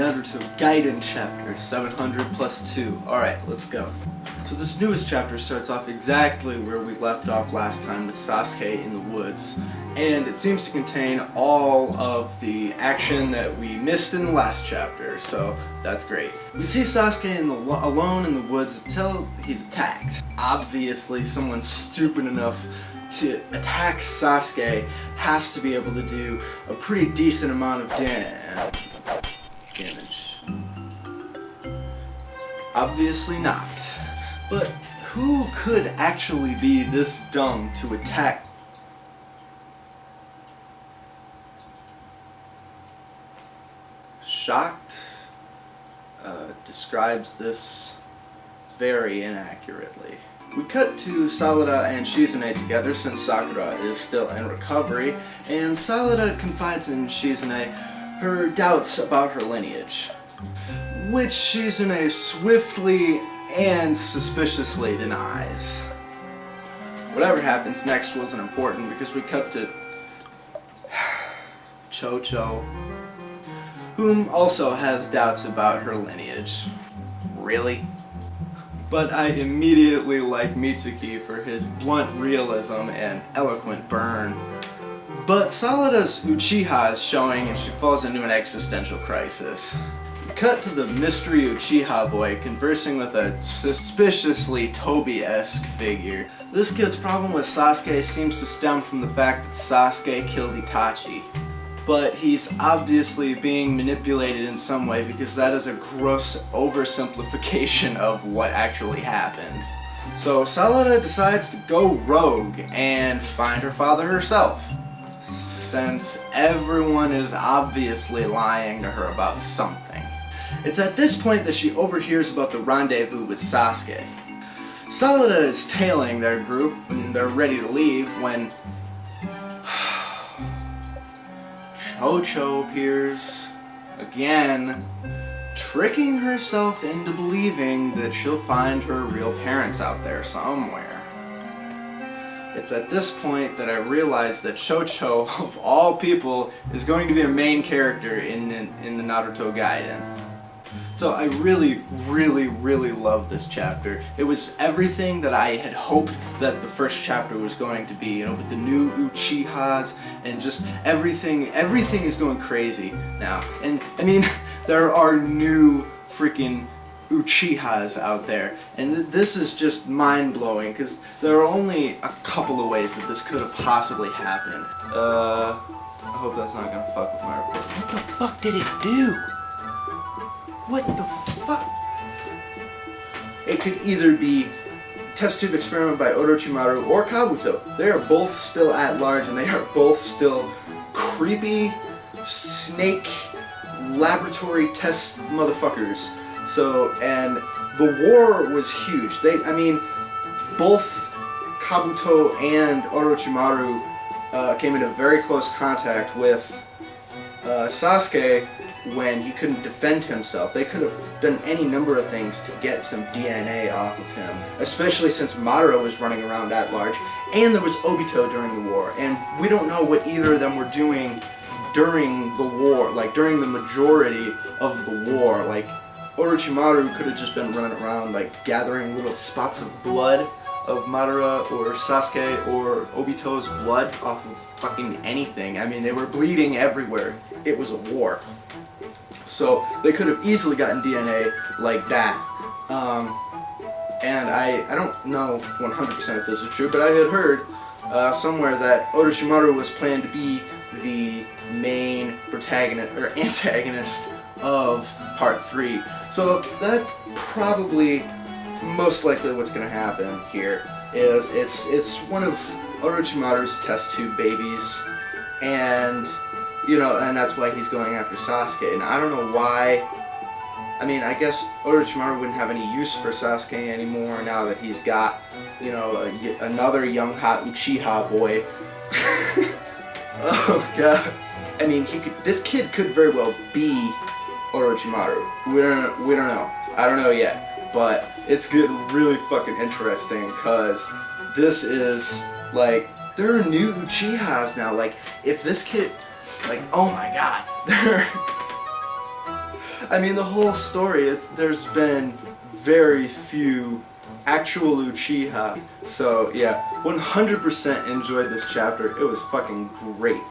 Naruto Gaiden chapter 700 plus 2. Alright, let's go. So this newest chapter starts off exactly where we left off last time with Sasuke in the woods, and it seems to contain all of the action that we missed in the last chapter, so that's great. We see Sasuke alone in the woods until he's attacked. Obviously someone stupid enough to attack Sasuke has to be able to do a pretty decent amount of damage. Obviously not. But who could actually be this dumb to attack? Shocked describes this very inaccurately. We cut to Sarada and Shizune together since Sakura is still in recovery, and Sarada confides in Shizune her doubts about her lineage, which Shizune swiftly and suspiciously denies. Whatever happens next wasn't important because we cut to Chocho, whom also has doubts about her lineage. Really? But I immediately like Mitsuki for his blunt realism and eloquent burn. But Sarada's Uchiha is showing and she falls into an existential crisis. Cut to the mystery Uchiha boy conversing with a suspiciously Toby-esque figure. This kid's problem with Sasuke seems to stem from the fact that Sasuke killed Itachi. But he's obviously being manipulated in some way because that is a gross oversimplification of what actually happened. So Sarada decides to go rogue and find her father herself, since everyone is obviously lying to her about something. It's at this point that she overhears about the rendezvous with Sasuke. Sarada is tailing their group and they're ready to leave when Chocho appears again, tricking herself into believing that she'll find her real parents out there somewhere. It's at this point that I realize that Chocho, of all people, is going to be a main character in the Naruto Gaiden. So I really love this chapter. It was everything that I had hoped that the first chapter was going to be, you know, with the new Uchihas and just everything is going crazy now. And I mean, there are new freaking Uchihas out there, and this is just mind-blowing because there are only a couple of ways that this could have possibly happened. I hope that's not gonna fuck with my report. What the fuck did it do? What the fuck? It could either be test tube experiment by Orochimaru or Kabuto. They are both still at large and they are both still creepy snake laboratory test motherfuckers. So, and the war was huge. Both Kabuto and Orochimaru came into very close contact with Sasuke when he couldn't defend himself. They could have done any number of things to get some DNA off of him, especially since Madara was running around at large, and there was Obito during the war, and we don't know what either of them were doing during the war, like during the majority of the war. Like, Orochimaru could have just been running around like gathering little spots of blood of Madara or Sasuke or Obito's blood off of fucking anything. I mean, they were bleeding everywhere. It was a war. So they could have easily gotten DNA like that. And I don't know 100% if this is true, but I had heard somewhere that Orochimaru was planned to be the main protagonist or antagonist of Part 3. So that's probably most likely what's going to happen here. It's one of Orochimaru's test tube babies, and you know, and that's why he's going after Sasuke. And I don't know why. I mean, I guess Orochimaru wouldn't have any use for Sasuke anymore now that he's got, you know, another young hot Uchiha boy. Oh god. I mean, this kid could very well be Orochimaru. We don't know. I don't know yet. But it's getting really fucking interesting because this is like, there are new Uchihas now. Like, if this kid, like, oh my god, I mean, the whole story, there's been very few actual Uchiha. So yeah, 100% enjoyed this chapter. It was fucking great.